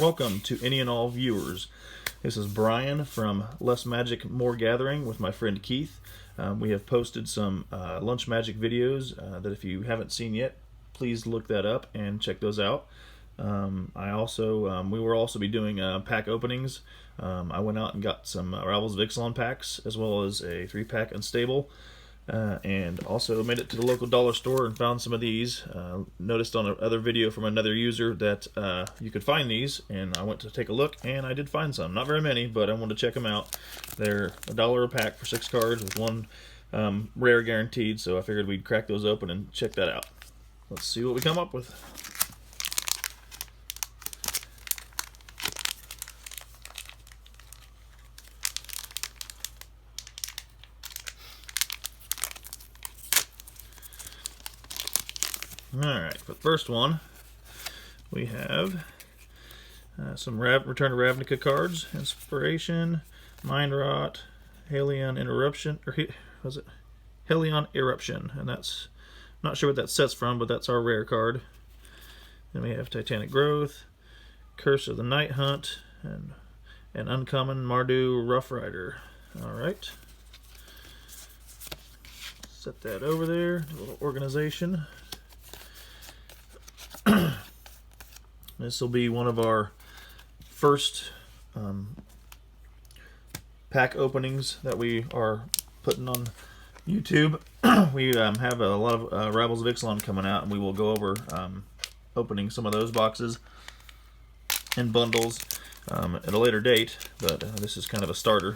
Welcome to any and all viewers. This is Brian from Less Magic, More Gathering with my friend Keith. We have posted some Lunch Magic videos that if you haven't seen yet, please look that up and check those out. We will also be doing pack openings. I went out and got some Rivals of Ixalan packs as well as a 3-pack Unstable. And also made it to the local dollar store and found some of these. Noticed on another video from another user that you could find these, and I went to take a look, and I did find some. Not very many, but I wanted to check them out. They're $1 a pack for 6 cards with one rare guaranteed, so I figured we'd crack those open and check that out. Let's see what we come up with. Alright, for the first one, we have some Return to Ravnica cards. Inspiration, Mind Rot, Helion Interruption, or was it Helion Eruption? And that's, not sure what that set's from, but that's our rare card. Then we have Titanic Growth, Curse of the Night Hunt, and an uncommon Mardu Rough Rider. Alright. Set that over there, a little organization. This will be one of our first pack openings that we are putting on YouTube. We have a lot of Rivals of Ixalan coming out, and we will go over opening some of those boxes and bundles at a later date, but this is kind of a starter.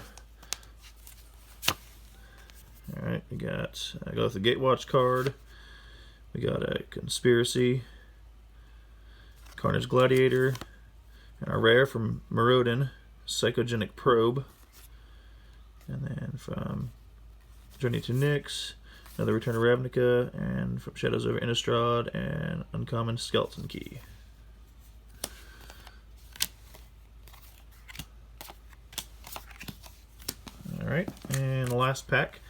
Alright, we got, I go with the Gatewatch card. We got a Conspiracy, Carnage Gladiator, and a rare from Morodin, Psychogenic Probe. And then from Journey to Nyx, another Return to Ravnica, and from Shadows over Innistrad, and uncommon Skeleton Key. Alright, and the last pack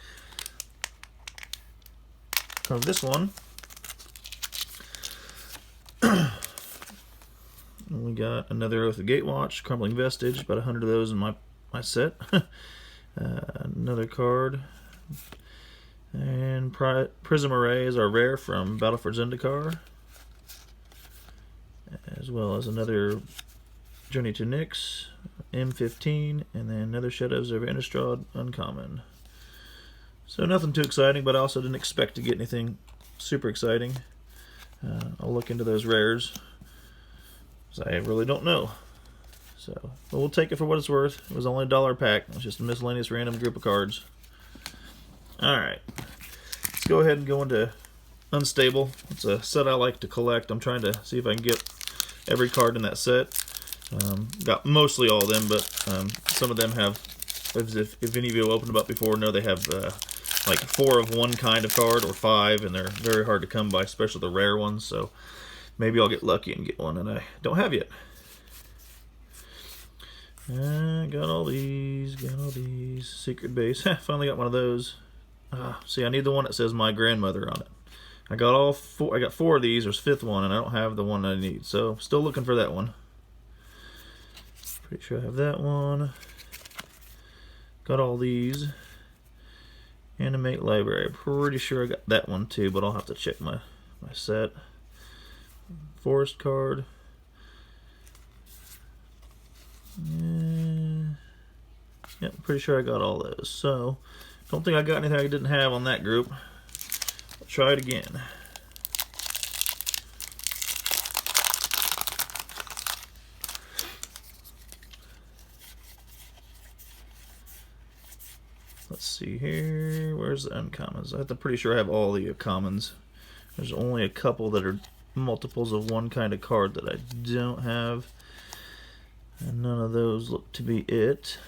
of this one. We got another Oath of Gatewatch, Crumbling Vestige, about 100 of those in my set. Another card. And Prism Array is our rare from Battle for Zendikar. As well as another Journey to Nyx, M15, and then another Shadows over Innistrad, uncommon. So nothing too exciting, but I also didn't expect to get anything super exciting. I'll look into those rares. I really don't know. So, but we'll take it for what it's worth. It was only $1 a pack. It was just a miscellaneous random group of cards. Alright. Let's go ahead and go into Unstable. It's a set I like to collect. I'm trying to see if I can get every card in that set. Got mostly all of them, but some of them have, if any of you opened them up before, know they have like 4 of one kind of card or 5, and they're very hard to come by, especially the rare ones. So maybe I'll get lucky and get one that I don't have yet. Got all these. Secret Base. Finally got one of those. See, I need the one that says my grandmother on it. I got 4 of these. There's a 5th one, and I don't have the one I need. So, still looking for that one. Pretty sure I have that one. Got all these. Animate Library. Pretty sure I got that one too, but I'll have to check my set. Forest card. Yep, pretty sure I got all those. So, don't think I got anything I didn't have on that group. I'll try it again. Let's see here. Where's the uncommons? I'm pretty sure I have all the commons. There's only a couple that are multiples of one kind of card that I don't have, and none of those look to be it.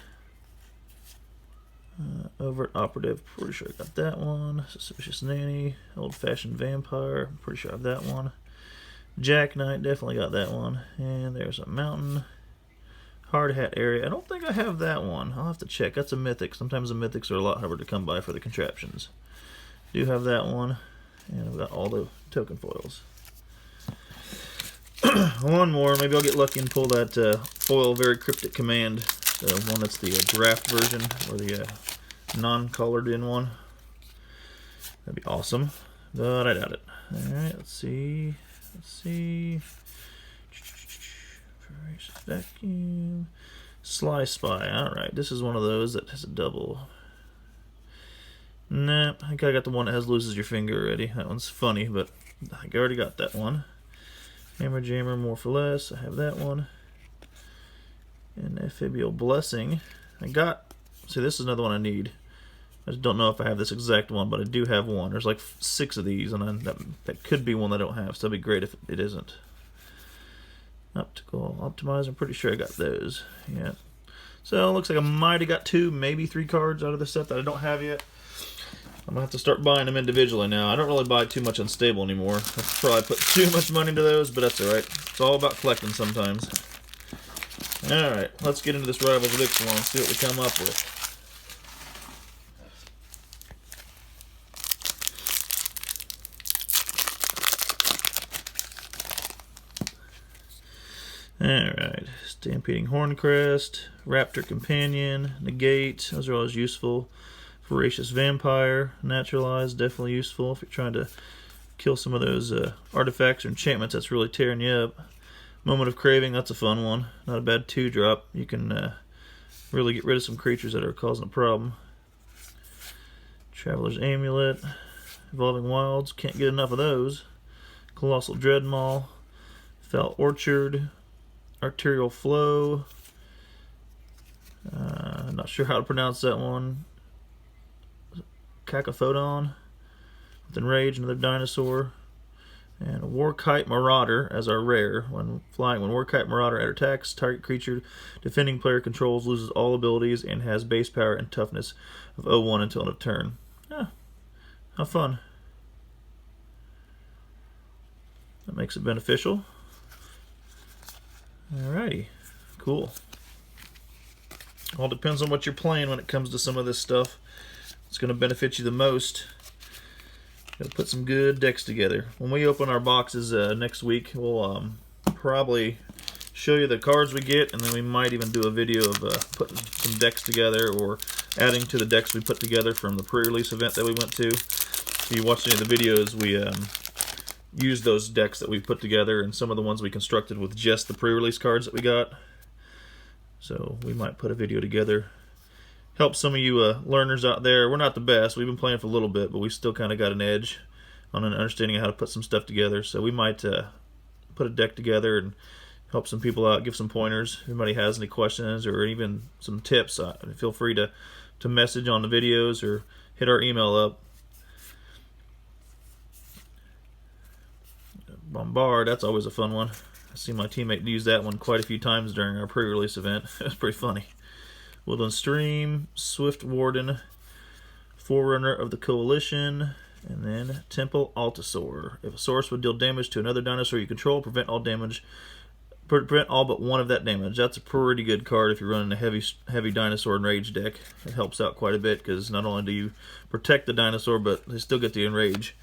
Overt Operative, pretty sure I got that one. Suspicious Nanny, Old Fashioned Vampire, pretty sure I have that one. Jack Knight, definitely got that one. And there's a Mountain. Hard Hat Area, I don't think I have that one. I'll have to check. That's a Mythic. Sometimes the Mythics are a lot harder to come by for the contraptions. Do have that one. And I've got all the token foils. One more. Maybe I'll get lucky and pull that foil Very Cryptic Command. The one that's the draft version, or the non-colored in one. That'd be awesome. But I doubt it. Alright, let's see. Voracious Vacuum. Sly Spy. Alright, this is one of those that has a double. Nah, I think I got the one that has Loses Your Finger already. That one's funny, but I think I already got that one. Hammer Jammer, More for Less. I have that one. And Amphibial Blessing. See, this is another one I need. I just don't know if I have this exact one, but I do have one. There's like 6 of these, and that could be one that I don't have, so that'd be great if it isn't. Optical Optimizer, I'm pretty sure I got those. Yeah. So it looks like I might have got 2, maybe 3 cards out of the set that I don't have yet. I'm going to have to start buying them individually now. I don't really buy too much unstable anymore. I probably put too much money into those, but that's alright. It's all about collecting sometimes. Alright, let's get into this Rivals of Ixalan and see what we come up with. Alright, Stampeding Horncrest, Raptor Companion, Negate, those are always useful. Voracious Vampire, Naturalize, definitely useful if you're trying to kill some of those artifacts or enchantments that's really tearing you up. Moment of Craving, that's a fun one. Not a bad 2-drop. You can really get rid of some creatures that are causing a problem. Traveler's Amulet, Evolving Wilds, can't get enough of those. Colossal Dreadmaw, Foul Orchard, Arterial Flow, not sure how to pronounce that one. Cacophodon with Enrage, another dinosaur, and a Warkite Marauder as our rare. When flying, when Warkite Marauder attacks, target creature defending player controls loses all abilities and has base power and toughness of 0-1 until end of turn. Yeah, how fun. That makes it beneficial. Alrighty, cool. All depends on what you're playing when it comes to some of this stuff. It's going to benefit you the most. Got to put some good decks together. When we open our boxes next week, we'll probably show you the cards we get, and then we might even do a video of putting some decks together or adding to the decks we put together from the pre-release event that we went to. If you watched any of the videos, we used those decks that we put together and some of the ones we constructed with just the pre-release cards that we got. So we might put a video together. Help some of you learners out there. We're not the best. We've been playing for a little bit, but we still kind of got an edge on an understanding of how to put some stuff together. So we might put a deck together and help some people out, give some pointers. If anybody has any questions or even some tips, feel free to message on the videos or hit our email up. Bombard, that's always a fun one. I see my teammate use that one quite a few times during our pre-release event. It was pretty funny. Woodland Stream, Swift Warden, Forerunner of the Coalition, and then Temple Altasaur. If a source would deal damage to another dinosaur you control, prevent all but one of that damage. That's a pretty good card if you're running a heavy dinosaur enrage deck. It helps out quite a bit because not only do you protect the dinosaur, but they still get the enrage.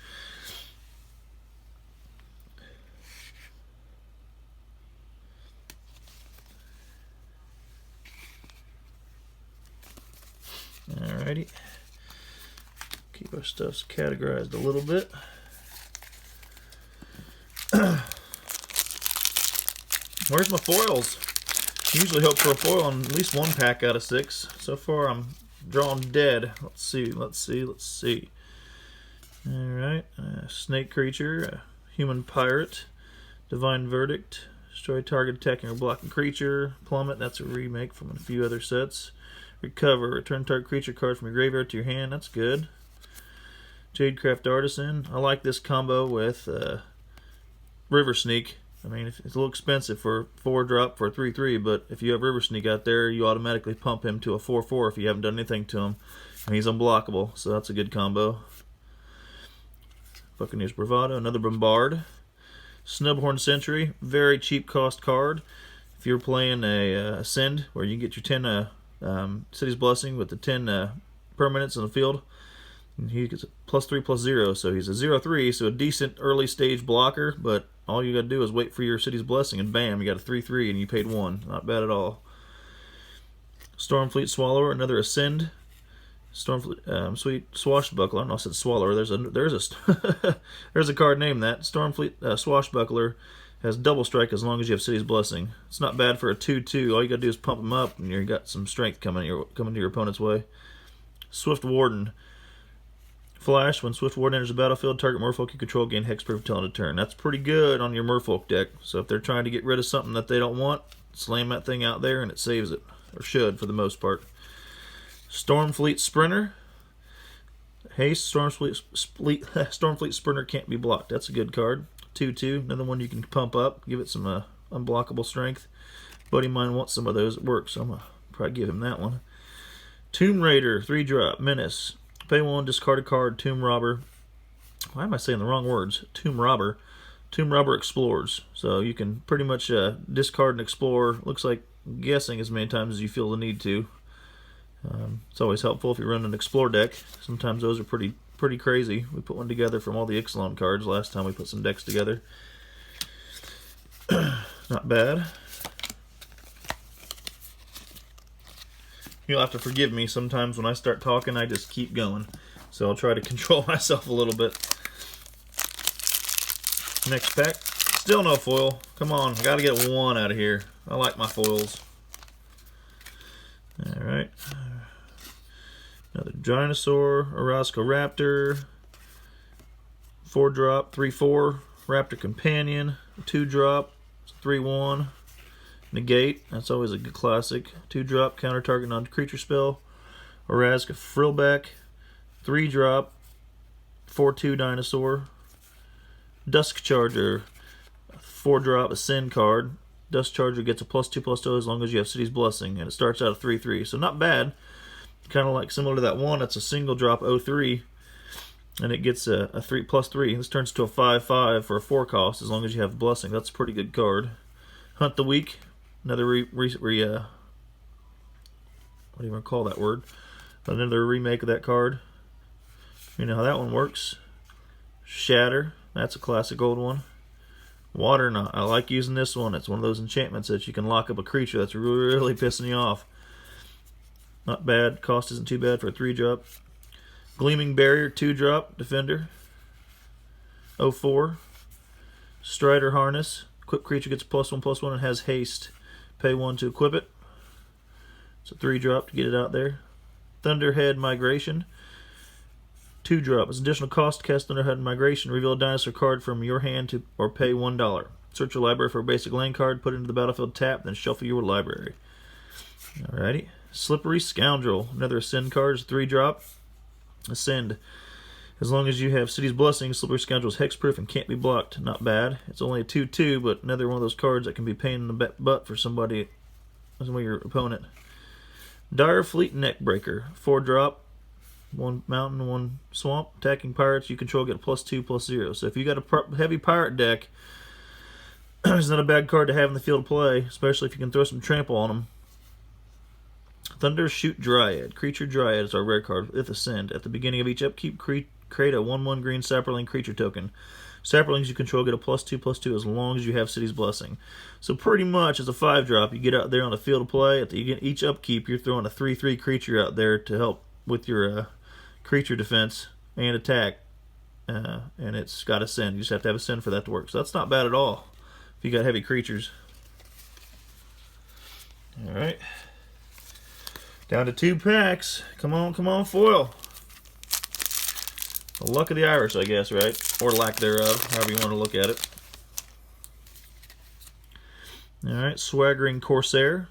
Alrighty. Keep our stuffs categorized a little bit. Where's my foils? Usually hope for a foil on at least one pack out of 6. So far I'm drawing dead. Let's see. Alright. Snake Creature, Human Pirate, Divine Verdict, destroy target attacking or blocking creature, Plummet, that's a remake from a few other sets. Recover, return target creature card from your graveyard to your hand, that's good. Jadecraft Artisan, I like this combo with River Sneak. I mean, it's a little expensive for 4-drop for a 3/3, but if you have River Sneak out there, you automatically pump him to a 4/4 if you haven't done anything to him. And he's unblockable, so that's a good combo. Buccaneers Bravado, another Bombard. Snubhorn Sentry, very cheap cost card. If you're playing a Ascend, where you can get your 10 City's Blessing with the 10 permanents on the field, and he gets a +3/+0, so he's a 0/3, so a decent early stage blocker, but all you got to do is wait for your city's blessing, and bam, you got a 3/3, and you paid 1. Not bad at all. Stormfleet Swallower, another Ascend. Stormfleet Sweet Swashbuckler. I don't know if I said Swallower. There's a card named that. Stormfleet Swashbuckler has double strike as long as you have City's Blessing. It's not bad for a 2/2. All you got to do is pump them up, and you got some strength coming to your opponent's way. Swift Warden. Flash, when Swift Warden enters the battlefield, target merfolk you control gain hexproof until end of turn. That's pretty good on your merfolk deck. So if they're trying to get rid of something that they don't want, slam that thing out there and it saves it. Or should, for the most part. Stormfleet Sprinter. Haste, Stormfleet Sprinter can't be blocked. That's a good card. 2/2, another one you can pump up, give it some unblockable strength. Buddy of mine wants some of those at work, so I'm going to probably give him that one. Tomb Raider, 3-drop, Menace. Pay 1, discard a card, Tomb Robber. Why am I saying the wrong words? Tomb Robber. Tomb Robber explores. So you can pretty much discard and explore, looks like guessing as many times as you feel the need to. It's always helpful if you run an explore deck. Sometimes those are pretty crazy. We put one together from all the Ixalan cards last time we put some decks together. Not bad. You'll have to forgive me. Sometimes when I start talking, I just keep going. So I'll try to control myself a little bit. Next pack. Still no foil. Come on, I gotta get one out of here. I like my foils. Alright. Another Dinosaur, Orozco Raptor. 4-drop, 3/4. Raptor Companion. 2-drop, 3/1. Negate, that's always a good classic. 2-drop, counter target non-creature spell. Orozco Frillback. 3-drop, 4/2 Dinosaur. Dusk Charger. 4-drop Ascend card. Dusk Charger gets a +2/+2 as long as you have City's Blessing, and it starts out at 3/3. So not bad. Kind of like similar to that one. It's a single drop 0/3, and it gets a 3/3. This turns to a 5/5 for a 4 cost as long as you have Blessing. That's a pretty good card. Hunt the Weak. Another what do you want to call that word? Another remake of that card. You know how that one works. Shatter. That's a classic old one. Water Knot. I like using this one. It's one of those enchantments that you can lock up a creature that's really pissing you off. Not bad. Cost isn't too bad for a 3-drop. Gleaming Barrier, 2-drop Defender. 0/4. Strider Harness. Equipped creature gets +1/+1 and has haste. Pay 1 to equip it. It's a 3-drop to get it out there. Thunderhead Migration. 2-drop. It's additional cost to cast Thunderhead Migration. Reveal a dinosaur card from your hand or pay $1. Search your library for a basic land card, put it into the battlefield, tap, then shuffle your library. Alrighty. Slippery Scoundrel. Another Ascend card. It's a 3-drop. Ascend. As long as you have City's Blessing, Slippery Scoundrel is hexproof and can't be blocked. Not bad. It's only a 2/2, but another one of those cards that can be a pain in the butt for somebody, your opponent. Dire Fleet Neckbreaker. 4-drop. 1 mountain, 1 swamp. Attacking pirates you control get a +2/+0. So if you got a heavy pirate deck, it's not a bad card to have in the field of play, especially if you can throw some trample on them. Thunder Shoot Dryad. Creature Dryad is our rare card with Ascend. At the beginning of each upkeep, create a 1/1 green Sapperling creature token. Sapperlings you control get a +2/+2 as long as you have City's Blessing. So pretty much as a 5-drop, you get out there on the field of play. At each upkeep, you're throwing a 3/3 creature out there to help with your creature defense and attack. And it's got Ascend. You just have to have Ascend for that to work. So that's not bad at all if you got heavy creatures. Alright. Down to 2 packs. Come on, foil. The luck of the Irish, I guess, right? Or lack thereof, however you want to look at it. Alright, Swaggering Corsair.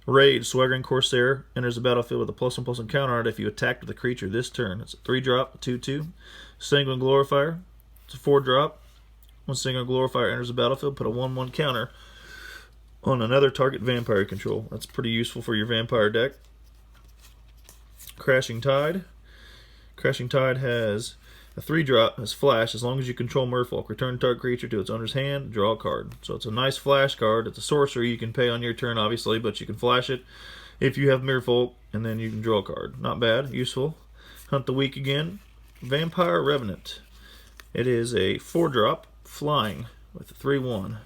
Raid, Swaggering Corsair enters the battlefield with a +1/+1 counter on it if you attack with a creature this turn. It's a 3-drop, 2/2. Sanguine Glorifier. It's a 4-drop. When Sanguine Glorifier enters the battlefield, put a 1/1 counter on another target vampire control. That's pretty useful for your vampire deck. Crashing Tide. Crashing Tide has a 3-drop, has flash. As long as you control Merfolk, return target creature to its owner's hand, draw a card. So it's a nice flash card. It's a sorcery you can pay on your turn, obviously, but you can flash it if you have Merfolk, and then you can draw a card. Not bad, useful. Hunt the Weak again. Vampire Revenant. It is a 4-drop, flying, with a 3/1.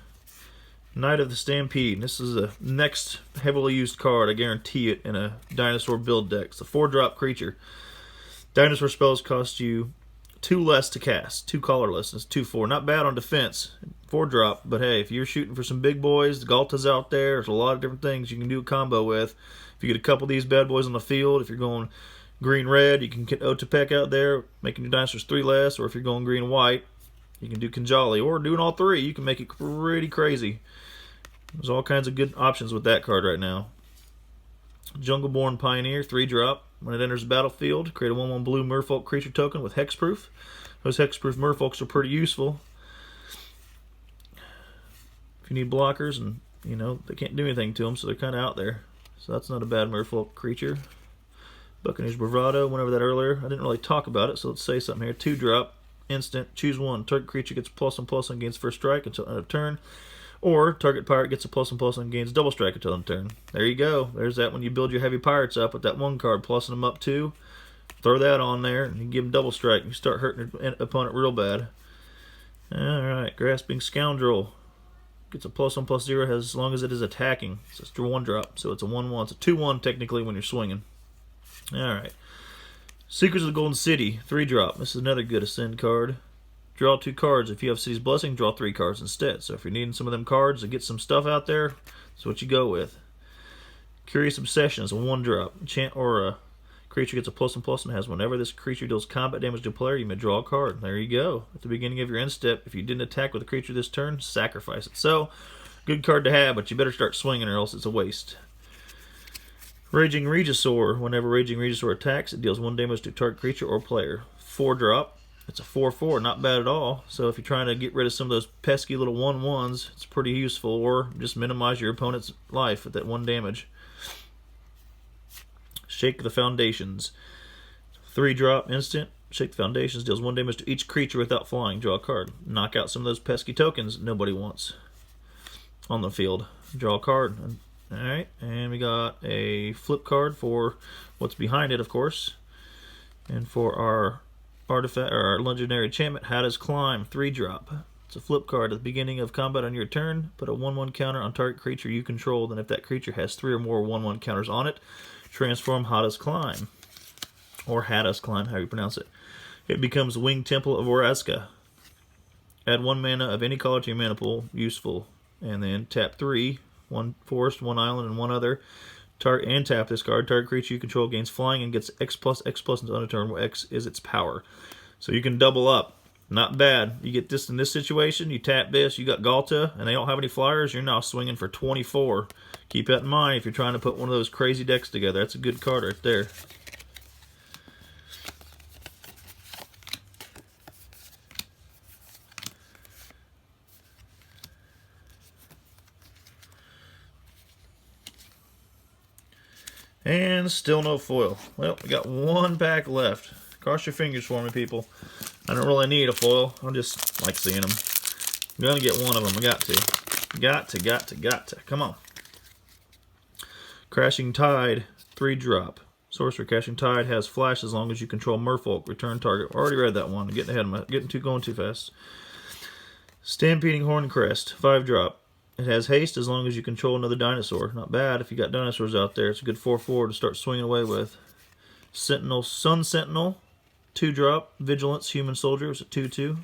Knight of the Stampede. This is the next heavily used card, I guarantee it, in a dinosaur build deck. It's a 4-drop creature. Dinosaur spells cost you 2 less to cast, 2 colorless. It's 2/4. Not bad on defense. 4-drop, but hey, if you're shooting for some big boys, the Galta's out there. There's a lot of different things you can do a combo with. If you get a couple of these bad boys on the field, if you're going green-red, you can get Otepec out there, making your dinosaurs 3 less, or if you're going green-white, you can do Kinjali, or doing all 3. You can make it pretty crazy. There's all kinds of good options with that card right now. Jungleborn Pioneer, 3-drop. When it enters the battlefield, create a 1/1 blue Merfolk creature token with hexproof. Those hexproof Merfolks are pretty useful. If you need blockers, and you know they can't do anything to them, so they're kind of out there. So that's not a bad Merfolk creature. Buccaneers Bravado, went over that earlier. I didn't really talk about it, so let's say something here. 2-drop, instant, choose 1. Target creature gets +1/+1 against first strike until end of turn. Or target pirate gets a +1/+1 and gains double strike until end of turn. There you go. There's that when you build your heavy pirates up with that 1 card, plussing them up 2. Throw that on there, and you give them double strike, and you start hurting your opponent real bad. Alright, Grasping Scoundrel. Gets a +1/+0 as long as it is attacking. So it's a 1-drop, so it's a 1/1. It's a 2/1 technically when you're swinging. Alright. Secrets of the Golden City, 3-drop. This is another good Ascend card. Draw 2 cards. If you have City's Blessing, draw 3 cards instead. So if you're needing some of them cards to get some stuff out there, that's what you go with. Curious Obsession is a 1-drop. Enchant Aura. Creature gets a +1/+1 and has whenever this creature deals combat damage to a player, you may draw a card. There you go. At the beginning of your end step, if you didn't attack with a creature this turn, sacrifice it. So, good card to have, but you better start swinging or else it's a waste. Raging Regisaur. Whenever Raging Regisaur attacks, it deals 1 damage to target creature or player. 4-drop. It's a 4/4, not bad at all. So if you're trying to get rid of some of those pesky little 1/1s, it's pretty useful, or just minimize your opponent's life with that 1 damage. Shake the Foundations. 3-drop, instant. Shake the Foundations, deals 1 damage to each creature without flying. Draw a card. Knock out some of those pesky tokens nobody wants on the field. Draw a card. Alright, and we got a flip card for what's behind it, of course. And for our artifact, or our legendary enchantment, Hada's Climb, 3-drop. It's a flip card. At the beginning of combat on your turn, put a 1/1 counter on target creature you control. Then if that creature has 3 or more 1/1 counters on it, transform Hada's Climb. Or Hada's Climb, however you pronounce it. It becomes Winged Temple of Orazca. Add 1 mana of any color to your mana pool. Useful. And then tap 3. 1 forest, 1 island, and 1 other. And tap this card. Target creature you control gains flying and gets X+X+ until end of turn, where X is its power. So you can double up. Not bad. You get this in this situation, you tap this, you got Galta, and they don't have any flyers, you're now swinging for 24. Keep that in mind if you're trying to put one of those crazy decks together. That's a good card right there. And still no foil. Well, we got 1 pack left. Cross your fingers for me, people. I don't really need a foil. I just like seeing them. I'm gonna get one of them. I got to. Got to. Come on. Crashing Tide, 3-drop. Sorcerer Crashing Tide has flash as long as you control Merfolk. Return target. Already read that one. I'm getting ahead of going too fast. Stampeding Horncrest, 5-drop. It has haste as long as you control another dinosaur. Not bad if you got dinosaurs out there. It's a good 4/4 to start swinging away with. Sentinel, Sun Sentinel, 2-drop. Vigilance, Human Soldier, it's a 2/2.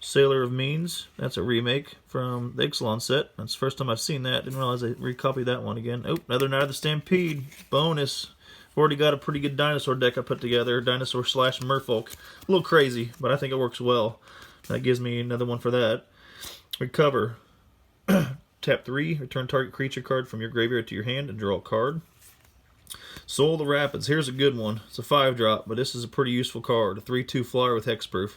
Sailor of Means, that's a remake from the Ixalan set. That's the first time I've seen that. Didn't realize they recopied that one again. Oh, another Knight of the Stampede. Bonus. I've already got a pretty good dinosaur deck I put together. Dinosaur / Merfolk. A little crazy, but I think it works well. That gives me another one for that. Recover. Tap 3, return target creature card from your graveyard to your hand and draw a card. Soul of the Rapids, here's a good one. It's a 5-drop, but this is a pretty useful card. A 3/2 flyer with hexproof.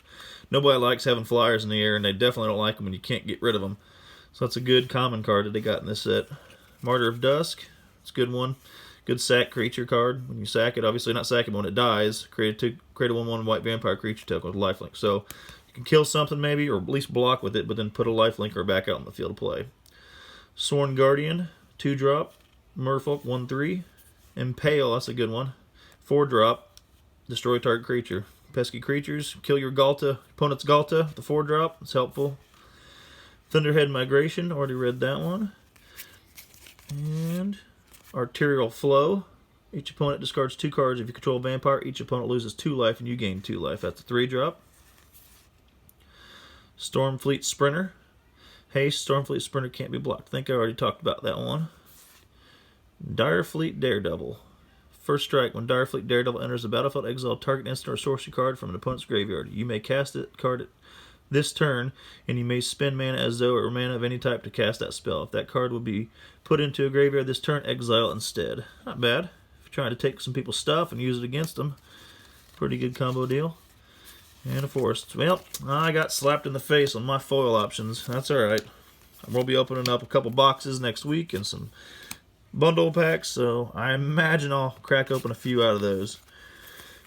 Nobody likes having flyers in the air, and they definitely don't like them when you can't get rid of them. So that's a good common card that they got in this set. Martyr of Dusk, it's a good one. Good sack creature card. When you sack it, obviously not sack it, but when it dies, create a 1/1 white vampire creature token with lifelink. So you can kill something maybe, or at least block with it, but then put a lifelinker back out in the field of play. Sworn Guardian, 2-drop. Merfolk, 1/3. Impale, that's a good one. 4-drop. Destroy target creature. Pesky creatures, kill your Galta, opponent's Galta, the 4-drop, it's helpful. Thunderhead Migration, already read that one. And Arterial Flow. Each opponent discards 2 cards. If you control a vampire, each opponent loses 2 life and you gain 2 life. That's a 3-drop. Stormfleet Sprinter. Haste, Stormfleet Sprinter can't be blocked. I think I already talked about that one. Direfleet Daredevil. First strike, when Direfleet Daredevil enters the battlefield, exile target instant or sorcery card from an opponent's graveyard. You may cast that card at this turn, and you may spend mana as though it were mana of any type to cast that spell. If that card would be put into a graveyard this turn, exile instead. Not bad. If you're trying to take some people's stuff and use it against them, pretty good combo deal. And a forest. Well, I got slapped in the face on my foil options. That's alright. We'll be opening up a couple boxes next week and some bundle packs, so I imagine I'll crack open a few out of those.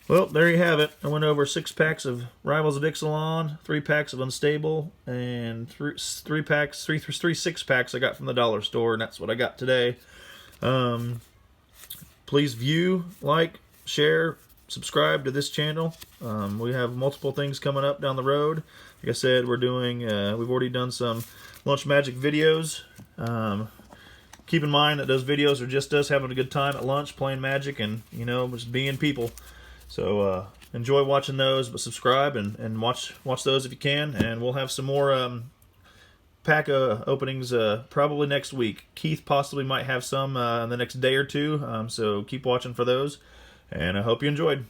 Well, there you have it. I went over 6 packs of Rivals of Ixalan, 3 packs of Unstable, and 3 6-packs I got from the dollar store, and that's what I got today. Please view, like, share, subscribe to this channel. We have multiple things coming up down the road. Like I said, we're doing, we've already done some Lunch Magic videos. Keep in mind that those videos are just us having a good time at lunch, playing Magic, and, you know, just being people. So enjoy watching those, but subscribe and watch those if you can. And we'll have some more pack openings probably next week. Keith possibly might have some in the next day or two, so keep watching for those. And I hope you enjoyed.